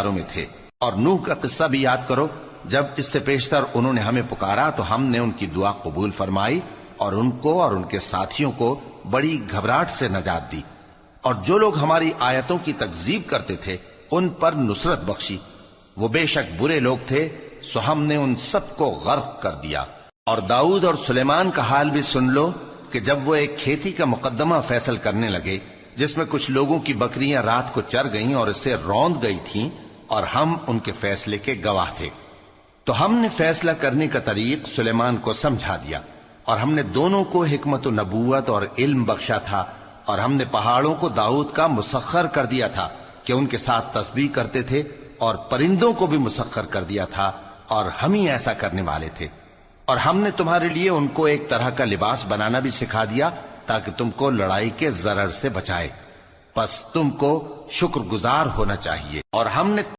میں تھے۔ اور نوح کا قصہ بھی یاد کرو، جب اس سے پیشتر انہوں نے ہمیں پکارا تو ہم نے ان کی دعا قبول فرمائی اور ان کو اور ان کے ساتھیوں کو بڑی گھبراہٹ سے نجات دی، اور جو لوگ ہماری آیتوں کی تکذیب کرتے تھے ان پر نصرت بخشی۔ وہ بے شک برے لوگ تھے، سو ہم نے ان سب کو غرق کر دیا۔ اور داؤد اور سلیمان کا حال بھی سن لو کہ جب وہ ایک کھیتی کا مقدمہ فیصل کرنے لگے جس میں کچھ لوگوں کی بکریاں رات کو چر گئیں اور اسے روند گئی تھیں، اور ہم ان کے فیصلے کے گواہ تھے، تو ہم نے فیصلہ کرنے کا طریق سلیمان کو سمجھا دیا، اور ہم نے دونوں کو حکمت و نبوت اور علم بخشا تھا، اور ہم نے پہاڑوں کو داؤد کا مسخر کر دیا تھا کہ ان کے ساتھ تسبیح کرتے تھے، اور پرندوں کو بھی مسخر کر دیا تھا، اور ہم ہی ایسا کرنے والے تھے۔ اور ہم نے تمہارے لیے ان کو ایک طرح کا لباس بنانا بھی سکھا دیا تاکہ تم کو لڑائی کے ضرر سے بچائے، پس تم کو شکر گزار ہونا چاہیے۔ اور ہم نے